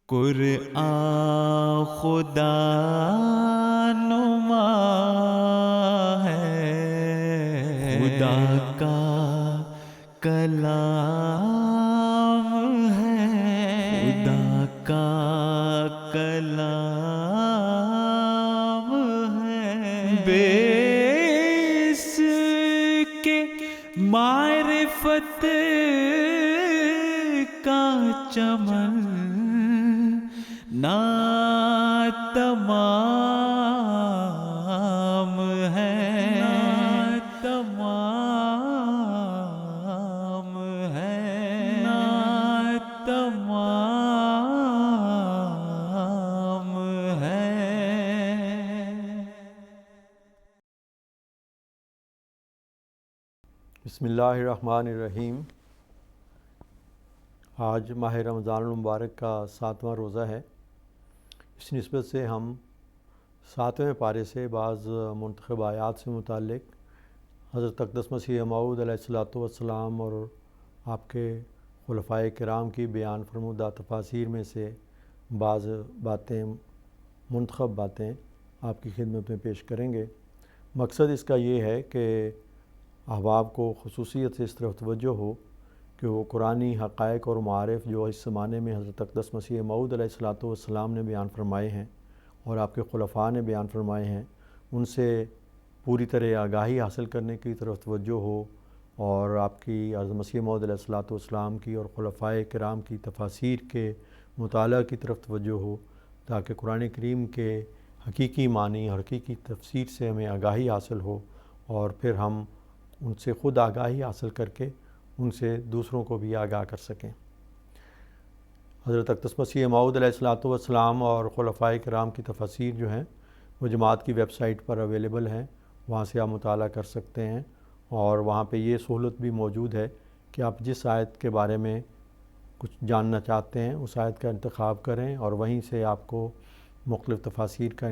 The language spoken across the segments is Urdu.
قرآن خدا نما ہے، خدا کا کلام ہے، خدا کا کلام ہے، بے اس کے معرفت کا چمن نا تمام ہے، نا تمام ہے، نا تمام ہے۔ بسم اللہ الرحمن الرحیم۔ آج ماہ رمضان المبارک کا 7واں روزہ ہے۔ اس نسبت سے ہم 7ویں پارے سے بعض منتخب آیات سے متعلق حضرت اقدس مسیح موعود علیہ الصلوۃ والسلام اور آپ کے خلفائے کرام کی بیان فرمودہ تفاسیر میں سے بعض باتیں، منتخب باتیں آپ کی خدمت میں پیش کریں گے۔ مقصد اس کا یہ ہے کہ احباب کو خصوصیت سے اس طرف توجہ ہو کہ وہ قرآنی حقائق اور معارف جو اس زمانے میں حضرت اقدس مسیح موعود علیہ الصلوۃ والسلام نے بیان فرمائے ہیں اور آپ کے خلفاء نے بیان فرمائے ہیں، ان سے پوری طرح آگاہی حاصل کرنے کی طرف توجہ ہو، اور آپ کی حضرت مسیح موعود علیہ الصلوۃ والسلام کی اور خلفائے کرام کی تفاسیر کے مطالعہ کی طرف توجہ ہو، تاکہ قرآن کریم کے حقیقی معنی اور حقیقی تفسیر سے ہمیں آگاہی حاصل ہو، اور پھر ہم ان سے خود آگاہی حاصل کر کے ان سے دوسروں کو بھی آگاہ کر سکیں۔ حضرت اقدس مسیح موعود علیہ الصلوۃ والسلام اور خلفائے کرام کی تفاسیر جو ہیں وہ جماعت کی ویب سائٹ پر اویلیبل ہیں، وہاں سے آپ مطالعہ کر سکتے ہیں، اور وہاں پہ یہ سہولت بھی موجود ہے کہ آپ جس آیت کے بارے میں کچھ جاننا چاہتے ہیں اس آیت کا انتخاب کریں، اور وہیں سے آپ کو مختلف تفاسیر کا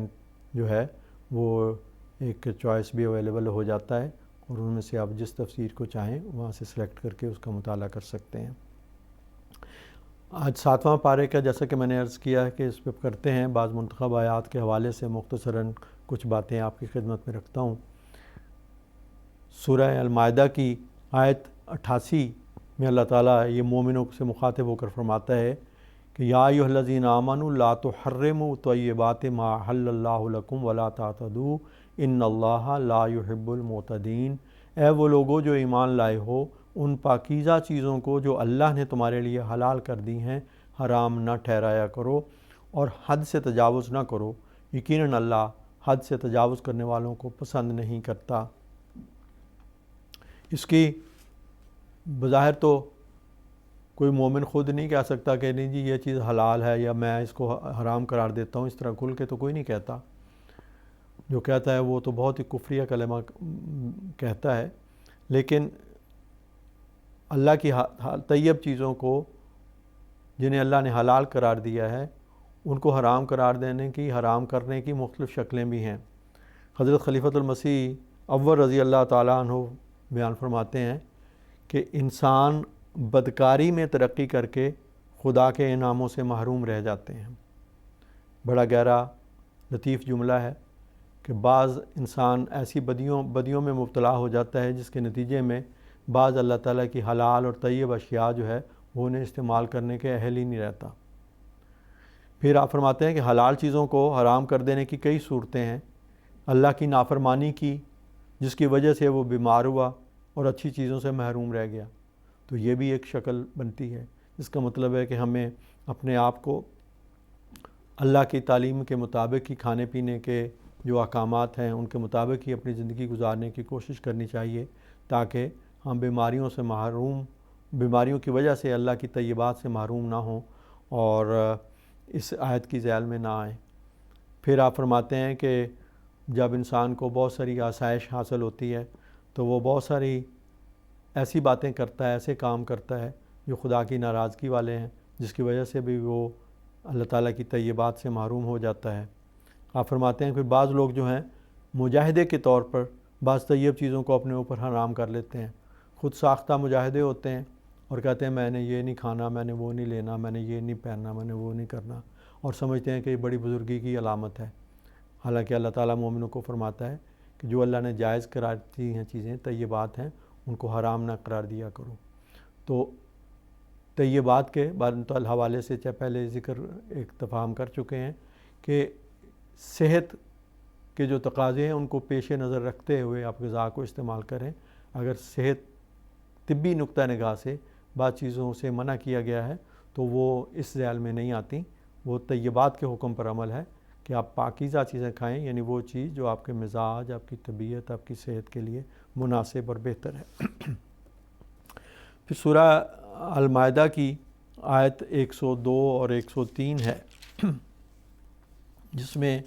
جو ہے وہ ایک چوائس بھی اویلیبل ہو جاتا ہے، اور ان میں سے آپ جس تفسیر کو چاہیں وہاں سے سلیکٹ کر کے اس کا مطالعہ کر سکتے ہیں۔ آج 7واں پارے کا جیسا کہ میں نے عرض کیا ہے کہ اس پہ کرتے ہیں، بعض منتخب آیات کے حوالے سے مختصراً کچھ باتیں آپ کی خدمت میں رکھتا ہوں۔ سورہ المائدہ کی آیت 88 میں اللہ تعالیٰ یہ مومنوں سے مخاطب ہو کر فرماتا ہے کہ یا ایھا الذین آمنوا لا تحرموا طیبات ما احل اللہ لکم ولا تعتدوا ان اللہ لا يحب المعتدین۔ اے وہ لوگوں جو ایمان لائے ہو، ان پاکیزہ چیزوں کو جو اللہ نے تمہارے لیے حلال کر دی ہیں حرام نہ ٹھہرایا کرو، اور حد سے تجاوز نہ کرو، یقیناً اللہ حد سے تجاوز کرنے والوں کو پسند نہیں کرتا۔ اس کی بظاہر تو کوئی مومن خود نہیں کہہ سکتا کہ نہیں جی یہ چیز حلال ہے یا میں اس کو حرام قرار دیتا ہوں، اس طرح کھل کے تو کوئی نہیں کہتا۔ جو کہتا ہے وہ تو بہت ہی کفریہ کلمہ کہتا ہے، لیکن اللہ کی طیب چیزوں کو جنہیں اللہ نے حلال قرار دیا ہے ان کو حرام قرار دینے کی، حرام کرنے کی مختلف شکلیں بھی ہیں۔ حضرت خلیفۃ المسیح اول رضی اللہ تعالیٰ عنہ بیان فرماتے ہیں کہ انسان بدکاری میں ترقی کر کے خدا کے انعاموں سے محروم رہ جاتے ہیں۔ بڑا گہرا لطیف جملہ ہے کہ بعض انسان ایسی بدیوں میں مبتلا ہو جاتا ہے جس کے نتیجے میں بعض اللہ تعالیٰ کی حلال اور طیب اشیاء جو ہے وہ انہیں استعمال کرنے کے اہل ہی نہیں رہتا۔ پھر آپ فرماتے ہیں کہ حلال چیزوں کو حرام کر دینے کی کئی صورتیں ہیں۔ اللہ کی نافرمانی کی جس کی وجہ سے وہ بیمار ہوا اور اچھی چیزوں سے محروم رہ گیا، تو یہ بھی ایک شکل بنتی ہے، جس کا مطلب ہے کہ ہمیں اپنے آپ کو اللہ کی تعلیم کے مطابق ہی کھانے پینے کے جو احکامات ہیں ان کے مطابق ہی اپنی زندگی گزارنے کی کوشش کرنی چاہیے، تاکہ ہم بیماریوں کی وجہ سے اللہ کی طیبات سے محروم نہ ہوں اور اس آیت کی ذیل میں نہ آئیں۔ پھر آپ فرماتے ہیں کہ جب انسان کو بہت ساری آسائش حاصل ہوتی ہے تو وہ بہت ساری ایسی باتیں کرتا ہے، ایسے کام کرتا ہے جو خدا کی ناراضگی والے ہیں، جس کی وجہ سے بھی وہ اللہ تعالیٰ کی طیبات سے محروم ہو جاتا ہے۔ آپ فرماتے ہیں کہ بعض لوگ جو ہیں مجاہدے کے طور پر بعض طیب چیزوں کو اپنے اوپر حرام کر لیتے ہیں، خود ساختہ مجاہدے ہوتے ہیں اور کہتے ہیں میں نے یہ نہیں کھانا، میں نے وہ نہیں لینا، میں نے یہ نہیں پہننا، میں نے وہ نہیں کرنا، اور سمجھتے ہیں کہ یہ بڑی بزرگی کی علامت ہے۔ حالانکہ اللہ تعالیٰ مومنوں کو فرماتا ہے کہ جو اللہ نے جائز قرار دی ہیں چیزیں، طیبات ہیں، ان کو حرام نہ قرار دیا کرو۔ تو طیبات کے حوالے سے پہلے ذکر ایک دفعہ ہم کر چکے ہیں کہ صحت کے جو تقاضے ہیں ان کو پیش نظر رکھتے ہوئے آپ غذا کو استعمال کریں۔ اگر صحت طبی نقطہ نگاہ سے بعض چیزوں سے منع کیا گیا ہے تو وہ اس ذیل میں نہیں آتی، وہ طیبات کے حکم پر عمل ہے کہ آپ پاکیزہ چیزیں کھائیں، یعنی وہ چیز جو آپ کے مزاج، آپ کی طبیعت، آپ کی صحت کے لیے مناسب اور بہتر ہے۔ پھر سورہ المائدہ کی آیت 102 اور 103 ہے، جس میں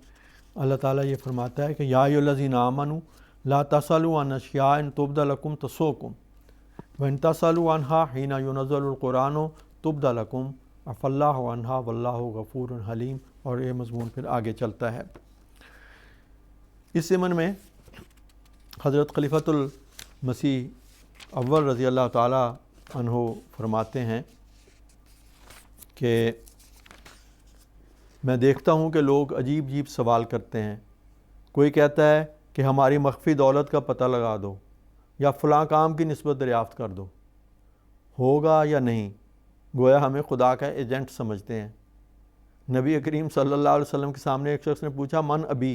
اللہ تعالیٰ یہ فرماتا ہے کہ یا ایھا الذین آمنوا لا تسألوا عن اشیاء ان تبد لکم تسؤکم وان تسألوا عنہا حین ینزل القرآن تبد لکم عفی اللہ عنہا واللہ غفور حلیم، اور یہ مضمون پھر آگے چلتا ہے۔ اس ضمن میں حضرت خلیفۃ المسیح اول رضی اللہ تعالیٰ عنہ فرماتے ہیں کہ میں دیکھتا ہوں کہ لوگ عجیب عجیب سوال کرتے ہیں۔ کوئی کہتا ہے کہ ہماری مخفی دولت کا پتہ لگا دو، یا فلاں کام کی نسبت دریافت کر دو، ہوگا یا نہیں، گویا ہمیں خدا کا ایجنٹ سمجھتے ہیں۔ نبی کریم صلی اللہ علیہ وسلم کے سامنے ایک شخص نے پوچھا من ابی،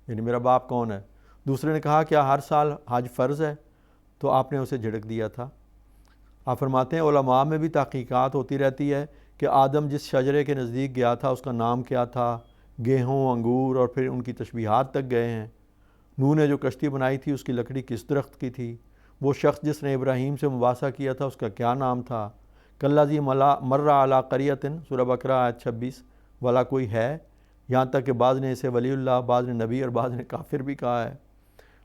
یعنی میرا باپ کون ہے؟ دوسرے نے کہا کیا ہر سال حج فرض ہے؟ تو آپ نے اسے جھڑک دیا تھا۔ آپ فرماتے ہیں علماء میں بھی تحقیقات ہوتی رہتی ہے کہ آدم جس شجرے کے نزدیک گیا تھا اس کا نام کیا تھا، گیہوں، انگور اور پھر ان کی تشبیہات تک گئے ہیں۔ نوح نے جو کشتی بنائی تھی اس کی لکڑی کس درخت کی تھی؟ وہ شخص جس نے ابراہیم سے مباحثہ کیا تھا اس کا کیا نام تھا؟ کالذی مر علی قریۃ، سورہ بقرہ آیت 26، والا کوئی ہے؟ یہاں تک کہ بعض نے اسے ولی اللہ، بعض نے نبی اور بعض نے کافر بھی کہا ہے۔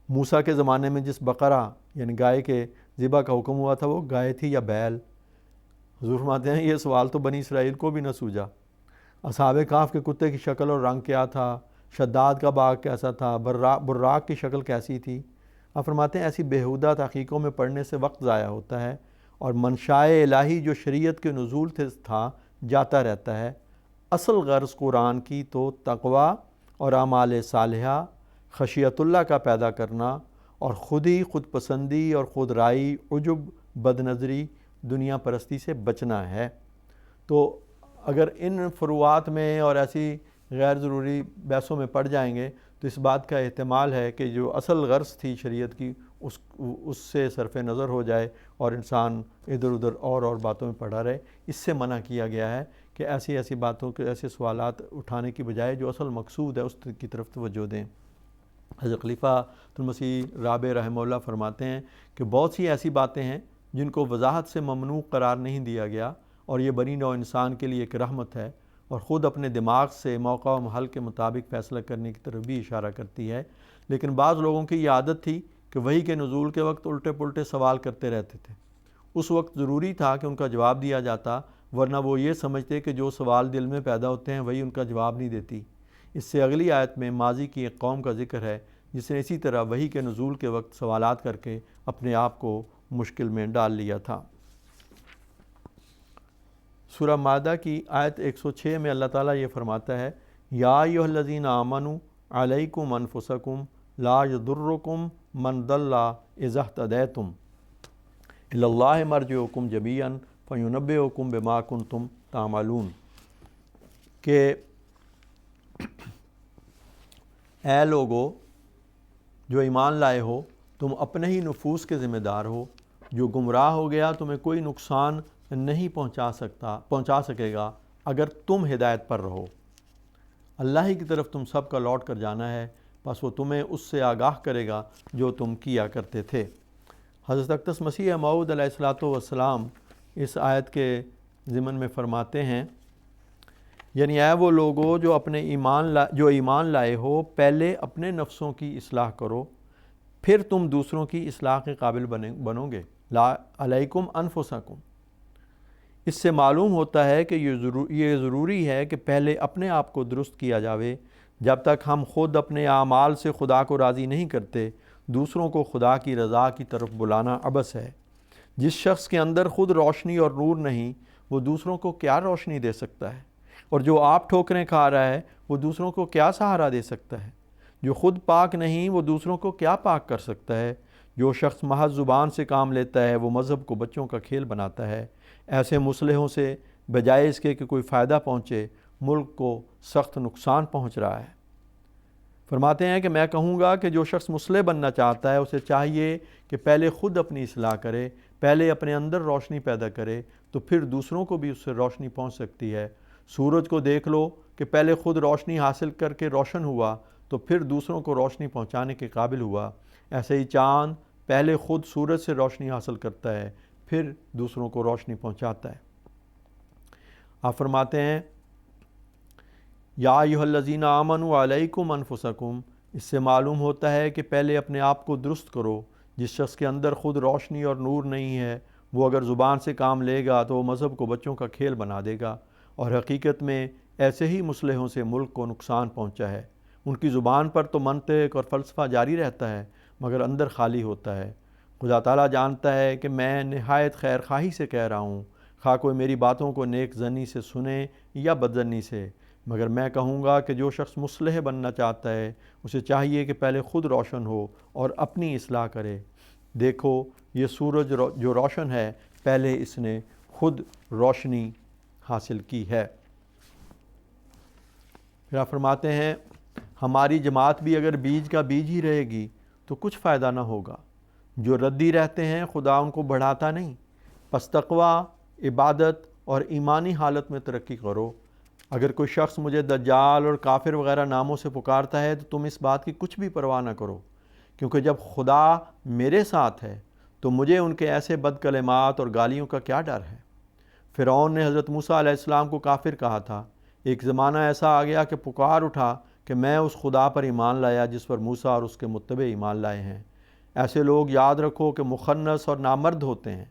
موسیٰ کے زمانے میں جس بقرہ یعنی گائے کے ذبح کا حکم ہوا تھا وہ گائے تھی یا بیل؟ حضور فرماتے ہیں یہ سوال تو بنی اسرائیل کو بھی نہ سوجا۔ اصحاب کہف کے کتے کی شکل اور رنگ کیا تھا؟ شداد کا باغ کیسا تھا؟ براق کی شکل کیسی تھی؟ آپ فرماتے ہیں ایسی بیہودہ تحقیقوں میں پڑھنے سے وقت ضائع ہوتا ہے اور منشائے الہی جو شریعت کے نزول تھا جاتا رہتا ہے۔ اصل غرض قرآن کی تو تقوی اور اعمال صالحہ، خشیت اللہ کا پیدا کرنا اور خود پسندی اور خود رائی، عجب، بد نظری، دنیا پرستی سے بچنا ہے۔ تو اگر ان فروعات میں اور ایسی غیر ضروری بحثوں میں پڑ جائیں گے تو اس بات کا احتمال ہے کہ جو اصل غرض تھی شریعت کی اس سے صرف نظر ہو جائے اور انسان ادھر ادھر اور باتوں میں پڑا رہے۔ اس سے منع کیا گیا ہے کہ ایسی باتوں کے ایسے سوالات اٹھانے کی بجائے جو اصل مقصود ہے اس کی طرف توجہ دیں۔ حضرت خلیفہ المسیح رابع رحمہ اللہ فرماتے ہیں کہ بہت سی ایسی باتیں ہیں جن کو وضاحت سے ممنوع قرار نہیں دیا گیا، اور یہ بنی نوع انسان کے لیے ایک رحمت ہے اور خود اپنے دماغ سے موقع و محل کے مطابق فیصلہ کرنے کی طرف بھی اشارہ کرتی ہے۔ لیکن بعض لوگوں کی یہ عادت تھی کہ وحی کے نزول کے وقت الٹے پلٹے سوال کرتے رہتے تھے۔ اس وقت ضروری تھا کہ ان کا جواب دیا جاتا، ورنہ وہ یہ سمجھتے کہ جو سوال دل میں پیدا ہوتے ہیں وہی ان کا جواب نہیں دیتی۔ اس سے اگلی آیت میں ماضی کی ایک قوم کا ذکر ہے جس نے اسی طرح وحی کے نزول کے وقت سوالات کر کے اپنے آپ کو مشکل میں ڈال لیا تھا۔ سورہ مائدہ کی آیت 106 میں اللہ تعالیٰ یہ فرماتا ہے یا ایھا الذین آمنوا علیکم انفسکم لا یضرکم من ضل اذا اہتدیتم الی اللہ مرجعکم جمیعا فینبئکم بما کنتم تعملون، کہ اے لوگو جو ایمان لائے ہو تم اپنے ہی نفوس کے ذمہ دار ہو، جو گمراہ ہو گیا تمہیں کوئی نقصان نہیں پہنچا سکے گا اگر تم ہدایت پر رہو۔ اللہ ہی کی طرف تم سب کا لوٹ کر جانا ہے، بس وہ تمہیں اس سے آگاہ کرے گا جو تم کیا کرتے تھے۔ حضرت اقدس مسیح موعود علیہ الصلوۃ والسلام اس آیت کے ضمن میں فرماتے ہیں یعنی اے وہ لوگو جو ایمان لائے ہو پہلے اپنے نفسوں کی اصلاح کرو، پھر تم دوسروں کی اصلاح کے قابل بنو گے۔ لا علیکم انفسکم، اس سے معلوم ہوتا ہے کہ یہ ضروری ہے کہ پہلے اپنے آپ کو درست کیا جاوے۔ جب تک ہم خود اپنے اعمال سے خدا کو راضی نہیں کرتے، دوسروں کو خدا کی رضا کی طرف بلانا عبث ہے۔ جس شخص کے اندر خود روشنی اور نور نہیں وہ دوسروں کو کیا روشنی دے سکتا ہے، اور جو آپ ٹھوکریں کھا رہا ہے وہ دوسروں کو کیا سہارا دے سکتا ہے، جو خود پاک نہیں وہ دوسروں کو کیا پاک کر سکتا ہے، جو شخص محض زبان سے کام لیتا ہے وہ مذہب کو بچوں کا کھیل بناتا ہے۔ ایسے مصلحوں سے بجائے اس کے کہ کوئی فائدہ پہنچے ملک کو سخت نقصان پہنچ رہا ہے۔ فرماتے ہیں کہ میں کہوں گا کہ جو شخص مصلح بننا چاہتا ہے اسے چاہیے کہ پہلے خود اپنی اصلاح کرے، پہلے اپنے اندر روشنی پیدا کرے، تو پھر دوسروں کو بھی اس سے روشنی پہنچ سکتی ہے۔ سورج کو دیکھ لو کہ پہلے خود روشنی حاصل کر کے روشن ہوا تو پھر دوسروں کو روشنی پہنچانے کے قابل ہوا۔ ایسے ہی چاند پہلے خود سورج سے روشنی حاصل کرتا ہے پھر دوسروں کو روشنی پہنچاتا ہے۔ آپ فرماتے ہیں یا ایھا الذین آمنوا علیکم انفسکم، اس سے معلوم ہوتا ہے کہ پہلے اپنے آپ کو درست کرو۔ جس شخص کے اندر خود روشنی اور نور نہیں ہے وہ اگر زبان سے کام لے گا تو وہ مذہب کو بچوں کا کھیل بنا دے گا، اور حقیقت میں ایسے ہی مصلحوں سے ملک کو نقصان پہنچا ہے۔ ان کی زبان پر تو منطق اور فلسفہ جاری رہتا ہے مگر اندر خالی ہوتا ہے۔ خدا تعالیٰ جانتا ہے کہ میں نہایت خیر خواہی سے کہہ رہا ہوں، خواہ کوئی میری باتوں کو نیک ظنی سے سنے یا بدظنی سے، مگر میں کہوں گا کہ جو شخص مصلح بننا چاہتا ہے اسے چاہیے کہ پہلے خود روشن ہو اور اپنی اصلاح کرے۔ دیکھو یہ سورج جو روشن ہے پہلے اس نے خود روشنی حاصل کی ہے۔ پھر آپ فرماتے ہیں ہماری جماعت بھی اگر بیج کا بیج ہی رہے گی تو کچھ فائدہ نہ ہوگا۔ جو ردی رہتے ہیں خدا ان کو بڑھاتا نہیں۔ پس تقوی، عبادت اور ایمانی حالت میں ترقی کرو۔ اگر کوئی شخص مجھے دجال اور کافر وغیرہ ناموں سے پکارتا ہے تو تم اس بات کی کچھ بھی پرواہ نہ کرو، کیونکہ جب خدا میرے ساتھ ہے تو مجھے ان کے ایسے بد کلمات اور گالیوں کا کیا ڈر ہے۔ فرعون نے حضرت موسیٰ علیہ السلام کو کافر کہا تھا۔ ایک زمانہ ایسا آ گیا کہ پکار اٹھا کہ میں اس خدا پر ایمان لایا جس پر موسیٰ اور اس کے متبع ایمان لائے ہیں۔ ایسے لوگ یاد رکھو کہ مخنث اور نامرد ہوتے ہیں۔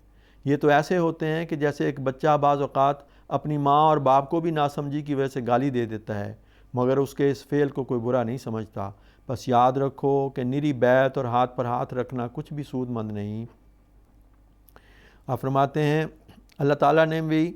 یہ تو ایسے ہوتے ہیں کہ جیسے ایک بچہ بعض اوقات اپنی ماں اور باپ کو بھی ناسمجھی کی وجہ سے گالی دے دیتا ہے مگر اس کے اس فعل کو کوئی برا نہیں سمجھتا۔ بس یاد رکھو کہ نری بیعت اور ہاتھ پر ہاتھ رکھنا کچھ بھی سود مند نہیں۔ آپ فرماتے ہیں اللہ تعالیٰ نے بھی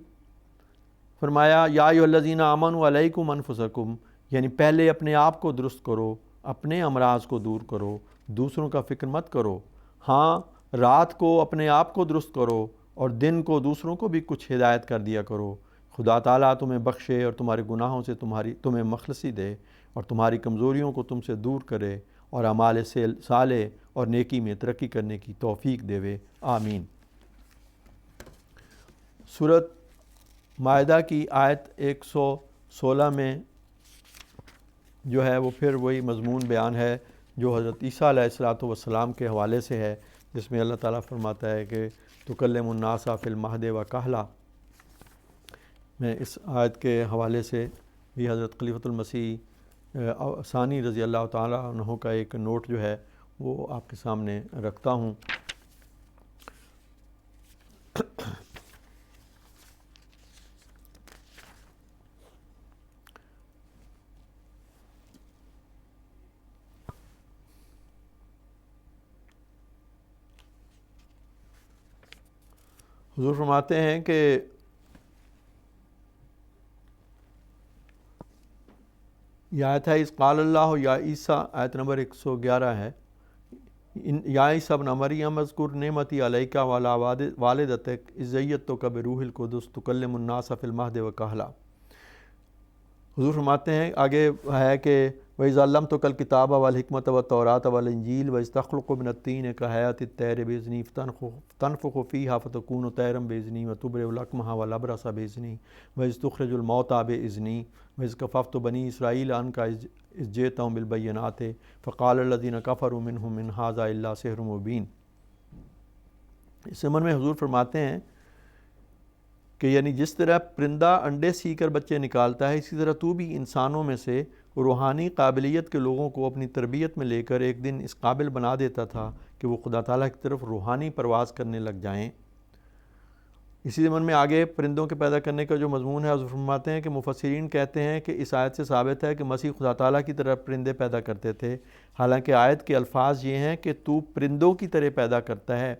فرمایا یا ایھا الذین آمنوا علیکم انفسکم، یعنی پہلے اپنے آپ کو درست کرو، اپنے امراض کو دور کرو، دوسروں کا فکر مت کرو۔ ہاں رات کو اپنے آپ کو درست کرو اور دن کو دوسروں کو بھی کچھ ہدایت کر دیا کرو۔ خدا تعالیٰ تمہیں بخشے اور تمہارے گناہوں سے تمہیں مخلصی دے اور تمہاری کمزوریوں کو تم سے دور کرے اور اعمال صالح اور نیکی میں ترقی کرنے کی توفیق دے۔ آمین۔ سورۃ مائدہ کی آیت 116 میں جو ہے وہ پھر وہی مضمون بیان ہے جو حضرت عیسیٰ علیہ السلام کے حوالے سے ہے، جس میں اللہ تعالیٰ فرماتا ہے کہ تکلم الناس فی المہد وکہلا۔ میں اس آیت کے حوالے سے بھی حضرت خلیفۃ المسیح ثانی رضی اللہ تعالیٰ عنہ کا ایک نوٹ جو ہے وہ آپ کے سامنے رکھتا ہوں۔ حضور فرماتے ہیں کہ یہ آیت ہے اس قال اللہ یا عیسیٰ، آیت نمبر 111 ہے، یا عیسیٰ ابن مریم اذکر نعمتی علیک وعلی والدتک اذ ایدتک بروح القدس تکلم الناس فی المہد وکہلا۔ حضور فرماتے ہیں آگے ہے کہ وَإِذْ عَلَّمْتُكَ الْكِتَابَ وَالْحِكْمَةَ وَالتَّوْرَاةَ وَالْإِنْجِيلَ وَإِذْ تَخْلُقُ مِنَ الطِّينِ كَهَيْئَةِ الطَّيْرِ بِإِذْنِي فَتَنفُخُ فِيهَا فَتَكُونُ طَيْرًا بِإِذْنِي وَتُبْرِئُ الْأَكْمَحَ وَالْأَبْرَصَ بِإِذْنِي وَإِذْ تُخْرِجُ الْمَوْتَىٰ بِإِذْنِي وَإِذْ كَفَفْتُ بَنِي إِسْرَائِيلَ عَنكَ إِذْ جِئْتَهُم بِالْبَيِّنَاتِ فَقَالَ الَّذِينَ كَفَرُوا مِنْهُمْ إِنْ هَٰذَا إِلَّا سِحْرٌ مُّبِينٌ۔ اس ضمن میں حضور فرماتے ہیں کہ یعنی جس طرح پرندہ انڈے سی کر بچے نکالتا ہے اسی طرح تو بھی انسانوں میں سے روحانی قابلیت کے لوگوں کو اپنی تربیت میں لے کر ایک دن اس قابل بنا دیتا تھا کہ وہ خدا تعالیٰ کی طرف روحانی پرواز کرنے لگ جائیں۔ اسی ضمن میں آگے پرندوں کے پیدا کرنے کا جو مضمون ہے حضور فرماتے ہیں کہ مفسرین کہتے ہیں کہ اس آیت سے ثابت ہے کہ مسیح خدا تعالیٰ کی طرح پرندے پیدا کرتے تھے، حالانکہ آیت کے الفاظ یہ ہیں کہ تو پرندوں کی طرح پیدا کرتا ہے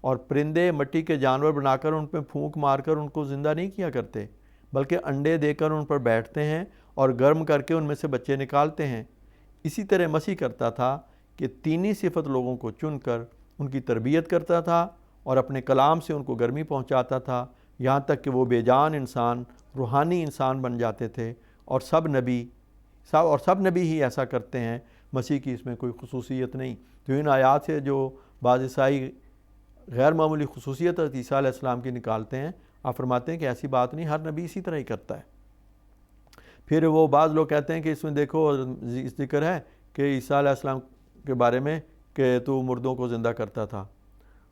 اور پرندے مٹی کے جانور بنا کر ان پہ پھونک مار کر ان کو زندہ نہیں کیا کرتے، بلکہ انڈے دے کر ان پر بیٹھتے ہیں اور گرم کر کے ان میں سے بچے نکالتے ہیں۔ اسی طرح مسیح کرتا تھا کہ تینی صفت لوگوں کو چن کر ان کی تربیت کرتا تھا اور اپنے کلام سے ان کو گرمی پہنچاتا تھا، یہاں تک کہ وہ بے جان انسان روحانی انسان بن جاتے تھے، اور سب نبی ہی ایسا کرتے ہیں۔ مسیح کی اس میں کوئی خصوصیت نہیں۔ تو ان آیات سے جو بعض عیسائی غیر معمولی خصوصیت حضرت عیسیٰ علیہ السلام کی نکالتے ہیں، آپ فرماتے ہیں کہ ایسی بات نہیں، ہر نبی اسی طرح ہی کرتا ہے۔ پھر وہ بعض لوگ کہتے ہیں کہ اس میں دیکھو ذکر ہے کہ عیسیٰ علیہ السلام کے بارے میں کہ تو مردوں کو زندہ کرتا تھا۔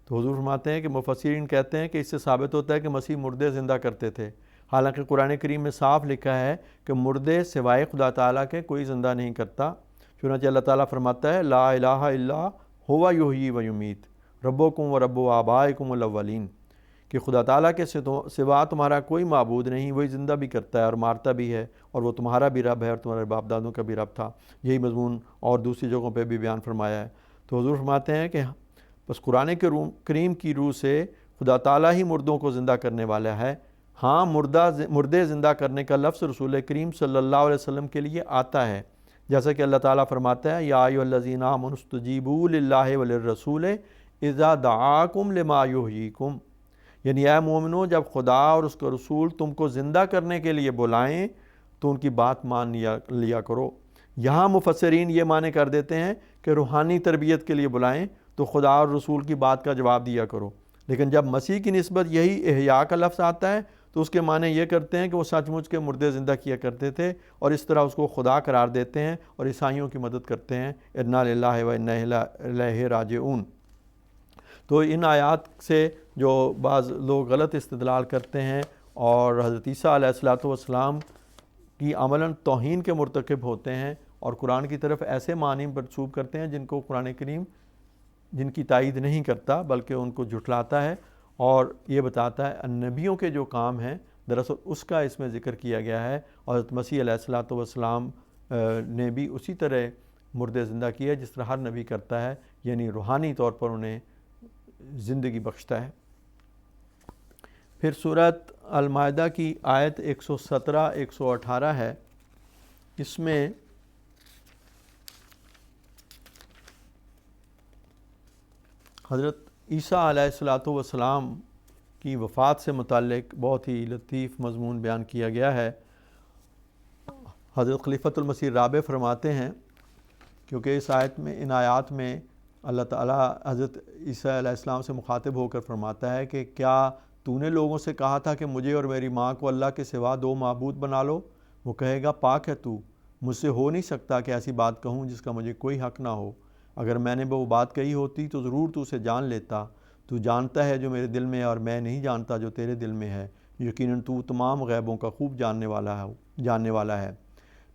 تو حضور فرماتے ہیں کہ مفسرین کہتے ہیں کہ اس سے ثابت ہوتا ہے کہ مسیح مردے زندہ کرتے تھے، حالانکہ قرآن کریم میں صاف لکھا ہے کہ مردے سوائے خدا تعالیٰ کے کوئی زندہ نہیں کرتا۔ چنانچہ اللہ تعالیٰ فرماتا ہے لا الہ الا ہوا یحیی و یمیت ربکم و رب آبائکم الاولین، کہ خدا تعالیٰ کے سوا تمہارا کوئی معبود نہیں، وہی زندہ بھی کرتا ہے اور مارتا بھی ہے، اور وہ تمہارا بھی رب ہے اور تمہارے باپ دادوں کا بھی رب تھا۔ یہی مضمون اور دوسری جگہوں پہ بھی بیان فرمایا ہے۔ تو حضور فرماتے ہیں کہ بس قرآن کریم کی روح سے خدا تعالیٰ ہی مردوں کو زندہ کرنے والا ہے۔ ہاں، مردے زندہ کرنے کا لفظ رسول کریم صلی اللہ علیہ وسلم کے لیے آتا ہے، جیسا کہ اللہ تعالیٰ فرماتا ہے یا ایھا الذین آمنوا استجیبوا للہ وللرسول اذا دعاکم لما یحییکم، یعنی اے مومنو جب خدا اور اس کا رسول تم کو زندہ کرنے کے لیے بلائیں تو ان کی بات مان لیا کرو۔ یہاں مفسرین یہ معنی کر دیتے ہیں کہ روحانی تربیت کے لیے بلائیں تو خدا اور رسول کی بات کا جواب دیا کرو، لیکن جب مسیح کی نسبت یہی احیاء کا لفظ آتا ہے تو اس کے معنی یہ کرتے ہیں کہ وہ سچ مچ کے مردے زندہ کیا کرتے تھے، اور اس طرح اس کو خدا قرار دیتے ہیں اور عیسائیوں کی مدد کرتے ہیں۔ انا للہ و انا الیہ راجعون۔ تو ان آیات سے جو بعض لوگ غلط استدلال کرتے ہیں اور حضرت عیسیٰ علیہ السلام کی عملاً توہین کے مرتکب ہوتے ہیں اور قرآن کی طرف ایسے معنی منسوب کرتے ہیں جن کو قرآن کریم جن کی تائید نہیں کرتا بلکہ ان کو جھٹلاتا ہے، اور یہ بتاتا ہے نبیوں کے جو کام ہیں دراصل اس کا اس میں ذکر کیا گیا ہے، اور حضرت مسیح علیہ السلام نے بھی اسی طرح مردے زندہ کیے جس طرح ہر نبی کرتا ہے، یعنی روحانی طور پر انہیں زندگی بخشتا ہے۔ پھر سورۃ المائدہ کی آیت 117 118 ہے، اس میں حضرت عیسیٰ علیہ السلام کی وفات سے متعلق بہت ہی لطیف مضمون بیان کیا گیا ہے۔ حضرت خلیفۃ المسیح رابع فرماتے ہیں، کیونکہ ان آیات میں اللہ تعالیٰ حضرت عیسیٰ علیہ السلام سے مخاطب ہو کر فرماتا ہے کہ کیا تو نے لوگوں سے کہا تھا کہ مجھے اور میری ماں کو اللہ کے سوا دو معبود بنا لو؟ وہ کہے گا پاک ہے تو، مجھ سے ہو نہیں سکتا کہ ایسی بات کہوں جس کا مجھے کوئی حق نہ ہو۔ اگر میں نے وہ بات کہی ہوتی تو ضرور تو اسے جان لیتا۔ تو جانتا ہے جو میرے دل میں ہے اور میں نہیں جانتا جو تیرے دل میں ہے، یقیناً تو تمام غیبوں کا خوب جاننے والا ہے۔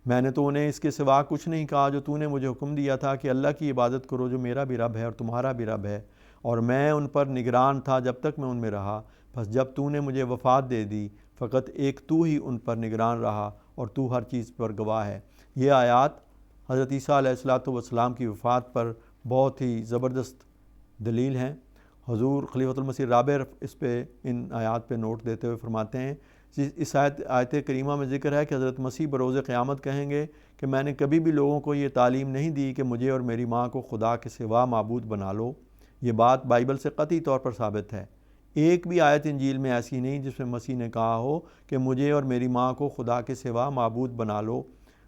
میں نے تو انہیں اس کے سوا کچھ نہیں کہا جو تو نے مجھے حکم دیا تھا کہ اللہ کی عبادت کرو جو میرا بھی رب ہے اور تمہارا بھی رب ہے، اور میں ان پر نگران تھا جب تک میں ان میں رہا، بس جب تو نے مجھے وفات دے دی فقط ایک تو ہی ان پر نگران رہا اور تو ہر چیز پر گواہ ہے۔ یہ آیات حضرت عیسیٰ علیہ السلام کی وفات پر بہت ہی زبردست دلیل ہیں۔ حضور خلیفۃ المسیح رابع اس پہ ان آیات پہ نوٹ دیتے ہوئے فرماتے ہیں، اس آیت کریمہ میں ذکر ہے کہ حضرت مسیح بروز قیامت کہیں گے کہ میں نے کبھی بھی لوگوں کو یہ تعلیم نہیں دی کہ مجھے اور میری ماں کو خدا کے سوا معبود بنا لو۔ یہ بات بائبل سے قطعی طور پر ثابت ہے۔ ایک بھی آیت انجیل میں ایسی نہیں جس میں مسیح نے کہا ہو کہ مجھے اور میری ماں کو خدا کے سوا معبود بنا لو،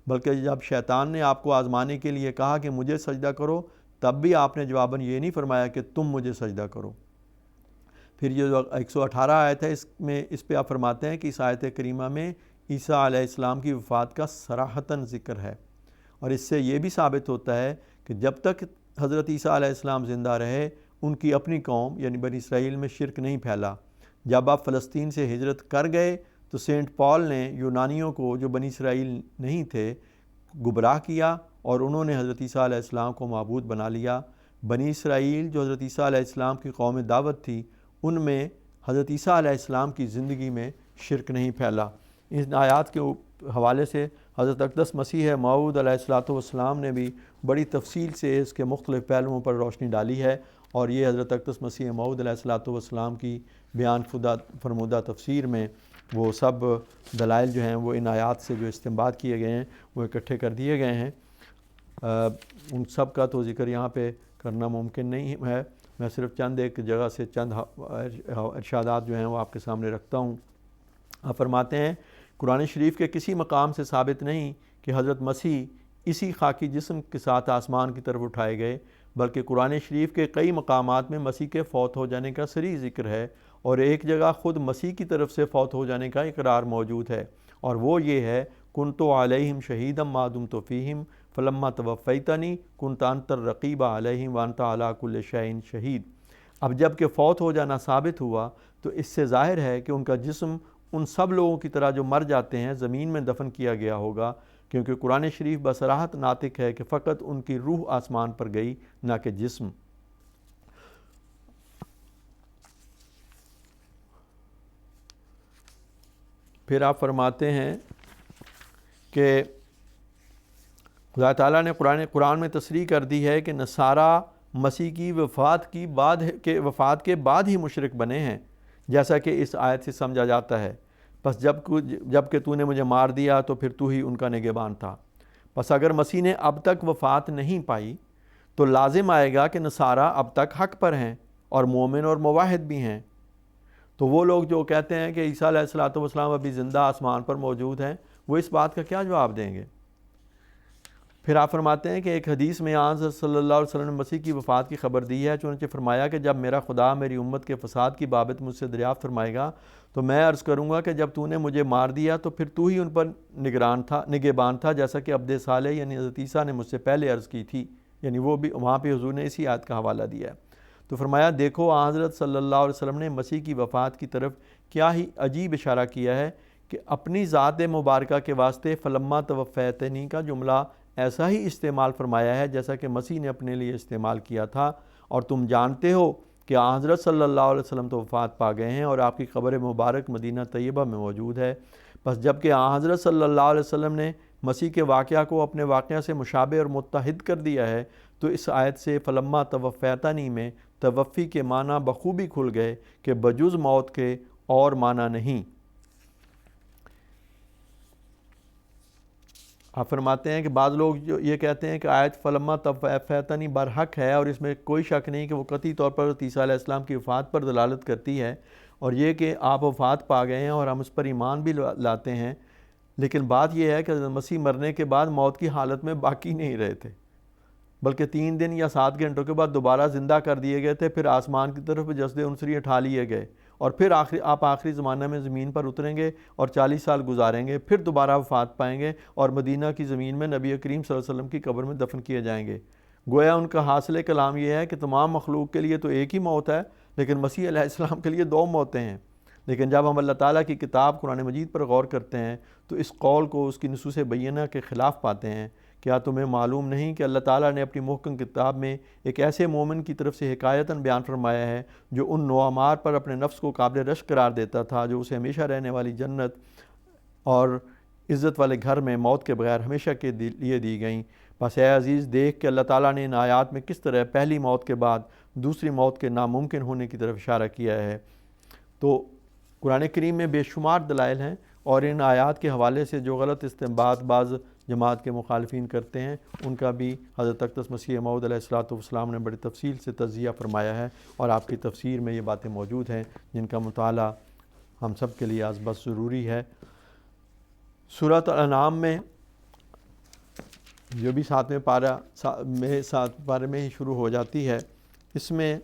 بلکہ جب شیطان نے آپ کو آزمانے کے لیے کہا کہ مجھے سجدہ کرو، تب بھی آپ نے جواباً یہ نہیں فرمایا کہ تم مجھے سجدہ کرو۔ پھر یہ جو 118 آیت ہے اس پہ آپ فرماتے ہیں کہ اس آیت کریمہ میں عیسیٰ علیہ السلام کی وفات کا صراحتاً ذکر ہے، اور اس سے یہ بھی ثابت ہوتا ہے کہ جب تک حضرت عیسیٰ علیہ السلام زندہ رہے ان کی اپنی قوم یعنی بنی اسرائیل میں شرک نہیں پھیلا۔ جب آپ فلسطین سے ہجرت کر گئے تو سینٹ پال نے یونانیوں کو جو بنی اسرائیل نہیں تھے گمراہ کیا اور انہوں نے حضرت عیسیٰ علیہ السلام کو معبود بنا لیا۔ بنی اسرائیل جو حضرت عیسیٰ علیہ السلام کی قوم دعوت تھی ان میں حضرت عیسیٰ علیہ السلام کی زندگی میں شرک نہیں پھیلا۔ ان آیات کے حوالے سے حضرت اقدس مسیح موعود علیہ السلام نے بھی بڑی تفصیل سے اس کے مختلف پہلوؤں پر روشنی ڈالی ہے، اور یہ حضرت اقدس مسیح موعود علیہ الصلوۃ والسلام کی بیان فرمودہ تفسیر میں وہ سب دلائل جو ہیں وہ ان آیات سے جو استنباط کیے گئے ہیں وہ اکٹھے کر دیے گئے ہیں۔ ان سب کا تو ذکر یہاں پہ کرنا ممکن نہیں ہے، میں صرف چند ایک جگہ سے چند ارشادات جو ہیں وہ آپ کے سامنے رکھتا ہوں۔ آپ فرماتے ہیں قرآن شریف کے کسی مقام سے ثابت نہیں کہ حضرت مسیح اسی خاکی جسم کے ساتھ آسمان کی طرف اٹھائے گئے، بلکہ قرآن شریف کے کئی مقامات میں مسیح کے فوت ہو جانے کا صریح ذکر ہے، اور ایک جگہ خود مسیح کی طرف سے فوت ہو جانے کا اقرار موجود ہے، اور وہ یہ ہے کنت علیہم شہیدا ما دمت فیہم فلما توفیتنی کنت انت الرقیب علیہم وانت علی کل شیء شہید۔ اب جب کہ فوت ہو جانا ثابت ہوا تو اس سے ظاہر ہے کہ ان کا جسم ان سب لوگوں کی طرح جو مر جاتے ہیں زمین میں دفن کیا گیا ہوگا، کیونکہ قرآن شریف بصراحت ناطق ہے کہ فقط ان کی روح آسمان پر گئی، نہ کہ جسم۔ پھر آپ فرماتے ہیں کہ خدا تعالیٰ نے قرآن میں تصریح کر دی ہے کہ نصارہ مسیح کی وفات کے بعد ہی مشرک بنے ہیں، جیسا کہ اس آیت سے سمجھا جاتا ہے۔ پس جب کہ تو نے مجھے مار دیا تو پھر تو ہی ان کا نگہبان تھا۔ پس اگر مسیح نے اب تک وفات نہیں پائی تو لازم آئے گا کہ نصارہ اب تک حق پر ہیں اور مومن اور موحد بھی ہیں۔ تو وہ لوگ جو کہتے ہیں کہ عیسیٰ علیہ الصلوۃ والسلام ابھی زندہ آسمان پر موجود ہیں، وہ اس بات کا کیا جواب دیں گے؟ پھر آپ فرماتے ہیں کہ ایک حدیث میں آن صلی اللہ علیہ وسلم نے مسیح کی وفات کی خبر دی ہے، چنانچہ فرمایا کہ جب میرا خدا میری امت کے فساد کی بابت مجھ سے دریافت فرمائے گا تو میں عرض کروں گا کہ جب تو نے مجھے مار دیا تو پھر تو ہی ان پر نگہبان تھا، جیسا کہ عبد صالح یعنی حضرت عیسیٰ نے مجھ سے پہلے عرض کی تھی، یعنی وہ بھی وہاں پہ حضور نے اسی آیت کا حوالہ دیا ہے۔ تو فرمایا دیکھو حضرت صلی اللہ علیہ وسلم نے مسیح کی وفات کی طرف کیا ہی عجیب اشارہ کیا ہے کہ اپنی ذات مبارکہ کے واسطے فلما توفیتنی کا جملہ ایسا ہی استعمال فرمایا ہے جیسا کہ مسیح نے اپنے لیے استعمال کیا تھا، اور تم جانتے ہو کہ حضرت صلی اللہ علیہ وسلم تو وفات پا گئے ہیں اور آپ کی قبر مبارک مدینہ طیبہ میں موجود ہے۔ بس جب کہ حضرت صلی اللہ علیہ وسلم نے مسیح کے واقعہ کو اپنے واقعہ سے مشابہ اور متحد کر دیا ہے تو اس آیت سے فلما توفیتنی میں توفی کے معنی بخوبی کھل گئے کہ بجز موت کے اور معنی نہیں۔ آپ فرماتے ہیں کہ بعض لوگ جو یہ کہتے ہیں کہ آیت فلما توفیتنی برحق ہے اور اس میں کوئی شک نہیں کہ وہ قطعی طور پر عیسیٰ علیہ السلام کی وفات پر دلالت کرتی ہے، اور یہ کہ آپ وفات پا گئے ہیں اور ہم اس پر ایمان بھی لاتے ہیں، لیکن بات یہ ہے کہ مسیح مرنے کے بعد موت کی حالت میں باقی نہیں رہے تھے، بلکہ 3 دن یا 7 گھنٹوں کے بعد دوبارہ زندہ کر دیے گئے تھے، پھر آسمان کی طرف جسد عنصری اٹھا لیے گئے، اور پھر آپ آخری زمانہ میں زمین پر اتریں گے اور 40 سال گزاریں گے، پھر دوبارہ وفات پائیں گے اور مدینہ کی زمین میں نبی کریم صلی اللہ علیہ وسلم کی قبر میں دفن کیے جائیں گے۔ گویا ان کا حاصل کلام یہ ہے کہ تمام مخلوق کے لیے تو ایک ہی موت ہے، لیکن مسیح علیہ السلام کے لیے 2 موتیں ہیں۔ لیکن جب ہم اللہ تعالیٰ کی کتاب قرآن مجید پر غور کرتے ہیں تو اس قول کو اس کی نصوص بینہ کے خلاف پاتے ہیں۔ کیا تمہیں معلوم نہیں کہ اللہ تعالیٰ نے اپنی محکم کتاب میں ایک ایسے مومن کی طرف سے حکایتاً بیان فرمایا ہے جو ان نوامار پر اپنے نفس کو قابل رشک قرار دیتا تھا، جو اسے ہمیشہ رہنے والی جنت اور عزت والے گھر میں موت کے بغیر ہمیشہ کے لیے دی گئیں۔ بس اے عزیز دیکھ کہ اللہ تعالیٰ نے ان آیات میں کس طرح پہلی موت کے بعد دوسری موت کے ناممکن ہونے کی طرف اشارہ کیا ہے۔ تو قرآن کریم میں بے شمار دلائل ہیں، اور ان آیات کے حوالے سے جو غلط استنباط بعض جماعت کے مخالفین کرتے ہیں ان کا بھی حضرت اقدس مسیح موعود علیہ الصلوۃ والسلام نے بڑی تفصیل سے تجزیہ فرمایا ہے، اور آپ کی تفسیر میں یہ باتیں موجود ہیں جن کا مطالعہ ہم سب کے لیے آج بس ضروری ہے۔ سورۃ الانعام میں جو بھی 7ویں پارے میں ہی شروع ہو جاتی ہے، اس میں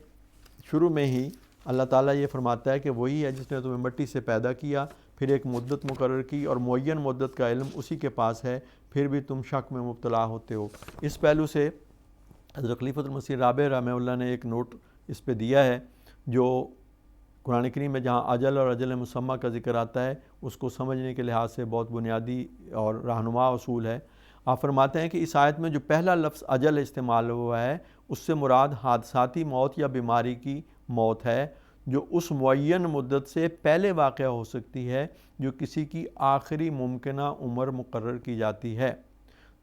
شروع میں ہی اللہ تعالیٰ یہ فرماتا ہے کہ وہی ہے جس نے تمہیں مٹی سے پیدا کیا، پھر ایک مدت مقرر کی اور معین مدت کا علم اسی کے پاس ہے، پھر بھی تم شک میں مبتلا ہوتے ہو۔ اس پہلو سے حضرت خلیفۃ المسیح رابع رحمہ اللہ نے ایک نوٹ اس پہ دیا ہے، جو قرآن کریم میں جہاں اجل اور اجل مسمہ کا ذکر آتا ہے اس کو سمجھنے کے لحاظ سے بہت بنیادی اور رہنما اصول ہے۔ آپ فرماتے ہیں کہ اس آیت میں جو پہلا لفظ اجل استعمال ہوا ہے اس سے مراد حادثاتی موت یا بیماری کی موت ہے، جو اس معین مدت سے پہلے واقع ہو سکتی ہے جو کسی کی آخری ممکنہ عمر مقرر کی جاتی ہے۔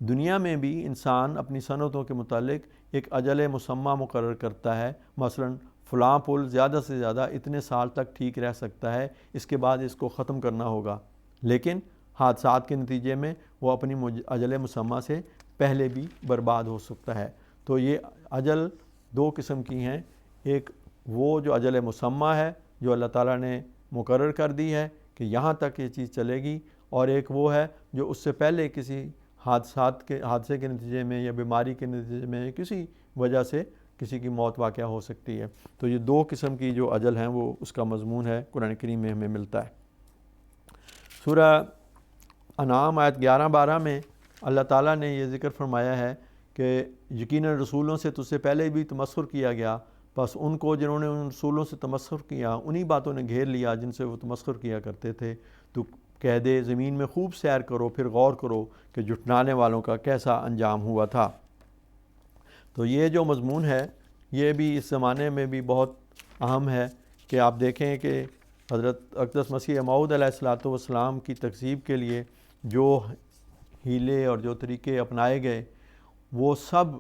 دنیا میں بھی انسان اپنی صنعتوں کے متعلق ایک اجل مسمى مقرر کرتا ہے، مثلا فلاں پل زیادہ سے زیادہ اتنے سال تک ٹھیک رہ سکتا ہے، اس کے بعد اس کو ختم کرنا ہوگا، لیکن حادثات کے نتیجے میں وہ اپنی اجل مسمى سے پہلے بھی برباد ہو سکتا ہے۔ تو یہ اجل دو قسم کی ہیں، ایک وہ جو اجل مسمى ہے جو اللہ تعالیٰ نے مقرر کر دی ہے کہ یہاں تک یہ چیز چلے گی، اور ایک وہ ہے جو اس سے پہلے کسی حادثے کے نتیجے میں یا بیماری کے نتیجے میں کسی وجہ سے کسی کی موت واقع ہو سکتی ہے۔ تو یہ دو قسم کی جو اجل ہیں وہ اس کا مضمون ہے، قرآن کریم میں ہمیں ملتا ہے۔ سورہ انعام آیت 11-12 میں اللہ تعالیٰ نے یہ ذکر فرمایا ہے کہ یقیناً رسولوں سے تجھ سے پہلے بھی تمسخر کیا گیا، بس ان کو جنہوں نے ان رسولوں سے تمسخر کیا انہی باتوں نے گھیر لیا جن سے وہ تمسخر کیا کرتے تھے۔ تو کہہ دے زمین میں خوب سیر کرو، پھر غور کرو کہ جھٹلانے والوں کا کیسا انجام ہوا تھا۔ تو یہ جو مضمون ہے یہ بھی اس زمانے میں بھی بہت اہم ہے کہ آپ دیکھیں کہ حضرت اقدس مسیح موعود علیہ السلام کی تکذیب کے لیے جو ہیلے اور جو طریقے اپنائے گئے وہ سب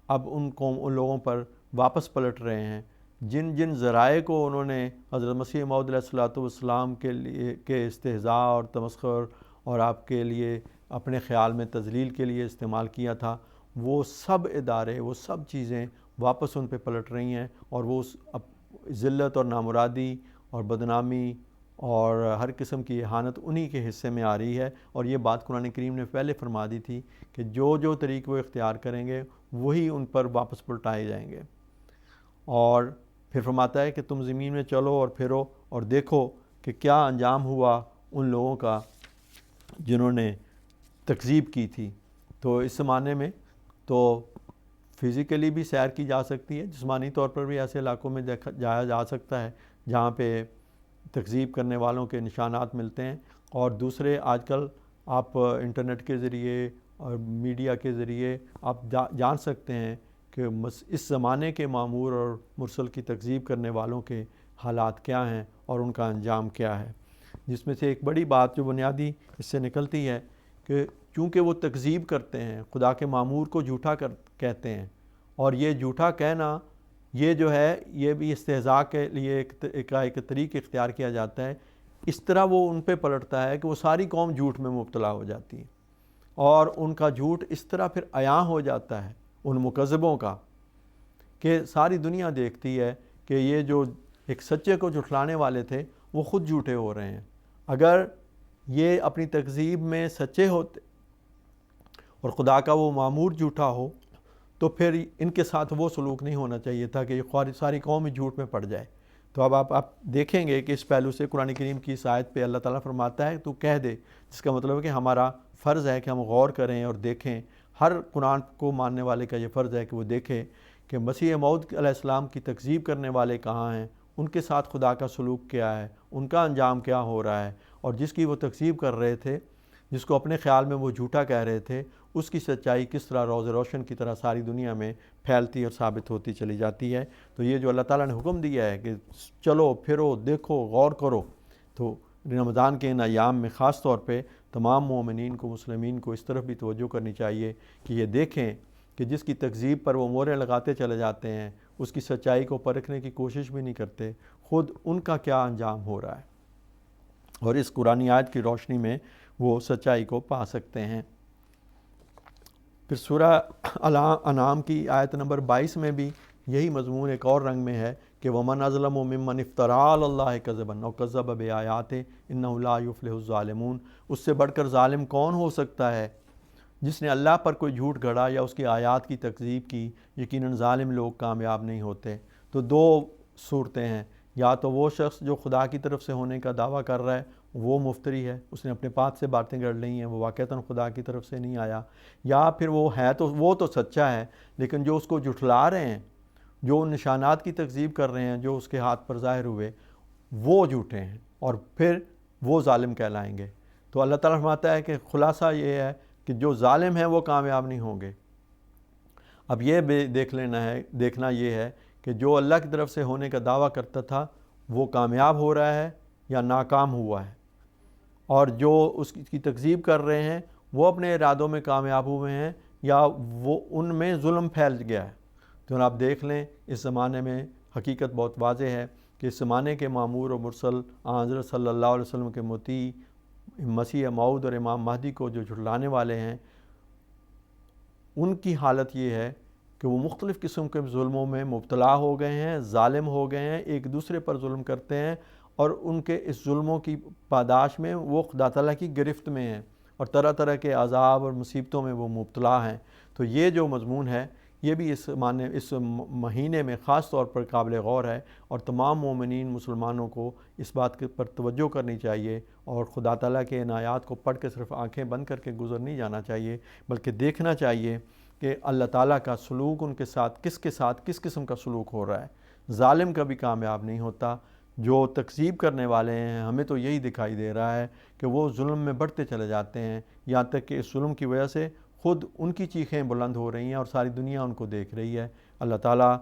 اب ان لوگوں پر واپس پلٹ رہے ہیں۔ جن ذرائع کو انہوں نے حضرت مسیح موعود علیہ السلام کے استہزاء اور تمسخر اور آپ کے لیے اپنے خیال میں تذلیل کے لیے استعمال کیا تھا، وہ سب ادارے، وہ سب چیزیں واپس ان پہ پلٹ رہی ہیں، اور وہ ذلت اور نامرادی اور بدنامی اور ہر قسم کی اہانت انہی کے حصے میں آ رہی ہے۔ اور یہ بات قرآن کریم نے پہلے فرما دی تھی کہ جو طریق وہ اختیار کریں گے وہی ان پر واپس پلٹائے جائیں گے۔ اور پھر فرماتا ہے کہ تم زمین میں چلو اور پھرو اور دیکھو کہ کیا انجام ہوا ان لوگوں کا جنہوں نے تکذیب کی تھی۔ تو اس زمانے میں تو فزیکلی بھی سیر کی جا سکتی ہے، جسمانی طور پر بھی ایسے علاقوں میں جایا جا سکتا ہے جہاں پہ تکذیب کرنے والوں کے نشانات ملتے ہیں۔ اور دوسرے آج کل آپ انٹرنیٹ کے ذریعے اور میڈیا کے ذریعے آپ جان سکتے ہیں کہ اس زمانے کے مامور اور مرسل کی تکذیب کرنے والوں کے حالات کیا ہیں اور ان کا انجام کیا ہے، جس میں سے ایک بڑی بات جو بنیادی اس سے نکلتی ہے کہ چونکہ وہ تکذیب کرتے ہیں، خدا کے مامور کو جھوٹا کہتے ہیں، اور یہ جھوٹا کہنا یہ جو ہے یہ بھی استہزاء کے لیے ایک طریق اختیار کیا جاتا ہے۔ اس طرح وہ ان پہ پلٹتا ہے کہ وہ ساری قوم جھوٹ میں مبتلا ہو جاتی ہے، اور ان کا جھوٹ اس طرح پھر عیاں ہو جاتا ہے ان مکذبوں کا کہ ساری دنیا دیکھتی ہے کہ یہ جو ایک سچے کو جھٹلانے والے تھے وہ خود جھوٹے ہو رہے ہیں۔ اگر یہ اپنی تکذیب میں سچے ہوتے اور خدا کا وہ مامور جھوٹا ہو تو پھر ان کے ساتھ وہ سلوک نہیں ہونا چاہیے تھا کہ یہ ساری قوم جھوٹ میں پڑ جائے۔ تو اب آپ دیکھیں گے کہ اس پہلو سے قرآن کریم کی اس آیت پہ اللہ تعالیٰ فرماتا ہے تو کہہ دے، جس کا مطلب ہے کہ ہمارا فرض ہے کہ ہم غور کریں اور دیکھیں، ہر قرآن کو ماننے والے کا یہ فرض ہے کہ وہ دیکھے کہ مسیح موعود علیہ السلام کی تکذیب کرنے والے کہاں ہیں، ان کے ساتھ خدا کا سلوک کیا ہے، ان کا انجام کیا ہو رہا ہے، اور جس کی وہ تکذیب کر رہے تھے، جس کو اپنے خیال میں وہ جھوٹا کہہ رہے تھے، اس کی سچائی کس طرح روز روشن کی طرح ساری دنیا میں پھیلتی اور ثابت ہوتی چلی جاتی ہے۔ تو یہ جو اللہ تعالیٰ نے حکم دیا ہے کہ چلو پھرو دیکھو غور کرو، تو رمضان کے ان ایام میں خاص طور پہ تمام مومنین کو، مسلمین کو اس طرف بھی توجہ کرنی چاہیے کہ یہ دیکھیں کہ جس کی تکذیب پر وہ موریں لگاتے چلے جاتے ہیں، اس کی سچائی کو پرکھنے کی کوشش بھی نہیں کرتے، خود ان کا کیا انجام ہو رہا ہے، اور اس قرآن آیت کی روشنی میں وہ سچائی کو پا سکتے ہیں۔ پھر سورہ انعام کی آیت نمبر 22 میں بھی یہی مضمون ایک اور رنگ میں ہے کہ وَمَنْ أَظْلَمُ مِمَّنِ افْتَرَىٰ عَلَى اللَّهِ كَذِبًا أَوْ كَذَّبَ بِآيَاتِهِ إِنَّهُ لَا يُفْلِحُ الظَّالِمُونَ۔ اس سے بڑھ کر ظالم کون ہو سکتا ہے جس نے اللہ پر کوئی جھوٹ گھڑا یا اس کی آیات کی تکذیب کی، یقیناً ظالم لوگ کامیاب نہیں ہوتے۔ تو دو صورتیں ہیں، یا تو وہ شخص جو خدا کی طرف سے ہونے کا دعویٰ کر رہا ہے وہ مفتری ہے، اس نے اپنے پاس سے باتیں گڑھ لی ہیں، وہ واقعتاً خدا کی طرف سے نہیں آیا، یا پھر وہ تو سچا ہے لیکن جو اس کو جھٹلا رہے ہیں، جو ان نشانات کی تکذیب کر رہے ہیں جو اس کے ہاتھ پر ظاہر ہوئے، وہ جھوٹے ہیں اور پھر وہ ظالم کہلائیں گے۔ تو اللہ تعالیٰ فرماتا ہے کہ خلاصہ یہ ہے کہ جو ظالم ہیں وہ کامیاب نہیں ہوں گے۔ اب یہ بھی دیکھنا یہ ہے کہ جو اللہ کی طرف سے ہونے کا دعویٰ کرتا تھا وہ کامیاب ہو رہا ہے یا ناکام ہوا ہے، اور جو اس کی تکذیب کر رہے ہیں وہ اپنے ارادوں میں کامیاب ہوئے ہیں یا وہ ان میں ظلم پھیل گیا ہے۔ تو آپ دیکھ لیں اس زمانے میں حقیقت بہت واضح ہے کہ اس زمانے کے مامور و مرسل حضرت صلی اللہ علیہ وسلم کے مطیع مسیح موعود اور امام مہدی کو جو جھٹلانے والے ہیں، ان کی حالت یہ ہے کہ وہ مختلف قسم کے ظلموں میں مبتلا ہو گئے ہیں، ظالم ہو گئے ہیں، ایک دوسرے پر ظلم کرتے ہیں، اور ان کے اس ظلموں کی پاداش میں وہ خدا تعالیٰ کی گرفت میں ہیں اور طرح طرح کے عذاب اور مصیبتوں میں وہ مبتلا ہیں۔ تو یہ جو مضمون ہے یہ بھی اس مہینے میں خاص طور پر قابل غور ہے، اور تمام مومنین مسلمانوں کو اس بات پر توجہ کرنی چاہیے اور خدا تعالیٰ کے ان آیات کو پڑھ کے صرف آنکھیں بند کر کے گزر نہیں جانا چاہیے، بلکہ دیکھنا چاہیے کہ اللہ تعالیٰ کا سلوک ان کے ساتھ کس قسم کا سلوک ہو رہا ہے۔ ظالم کبھی کامیاب نہیں ہوتا، جو تکذیب کرنے والے ہیں ہمیں تو یہی دکھائی دے رہا ہے کہ وہ ظلم میں بڑھتے چلے جاتے ہیں، یہاں تک کہ اس ظلم کی وجہ سے خود ان کی چیخیں بلند ہو رہی ہیں اور ساری دنیا ان کو دیکھ رہی ہے۔ اللہ تعالیٰ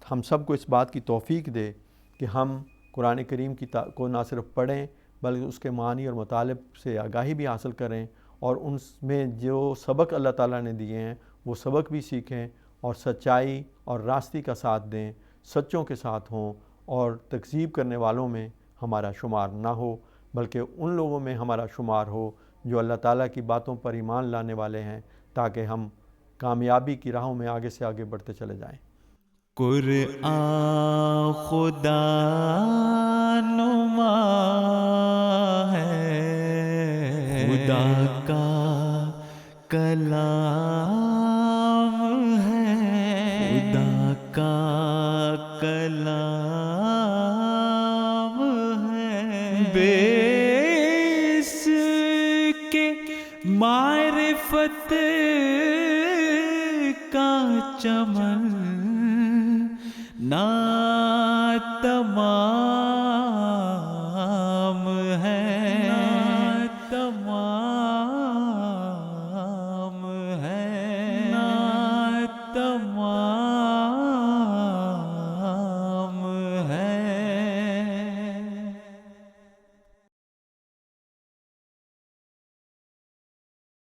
ہم سب کو اس بات کی توفیق دے کہ ہم قرآن کریم کو نہ صرف پڑھیں بلکہ اس کے معنی اور مطالب سے آگاہی بھی حاصل کریں، اور ان میں جو سبق اللہ تعالیٰ نے دیے ہیں وہ سبق بھی سیکھیں اور سچائی اور راستی کا ساتھ دیں، سچوں کے ساتھ ہوں، اور تکذیب کرنے والوں میں ہمارا شمار نہ ہو بلکہ ان لوگوں میں ہمارا شمار ہو جو اللہ تعالیٰ کی باتوں پر ایمان لانے والے ہیں، تاکہ ہم کامیابی کی راہوں میں آگے سے آگے بڑھتے چلے جائیں۔ قرآن خدا نما ہے، خدا کا کلام ہے، خدا کا کلام ہے، بے اس کے معرفت کا چمن نہ تمام ہے، نہ تمام ہے، نہ تمام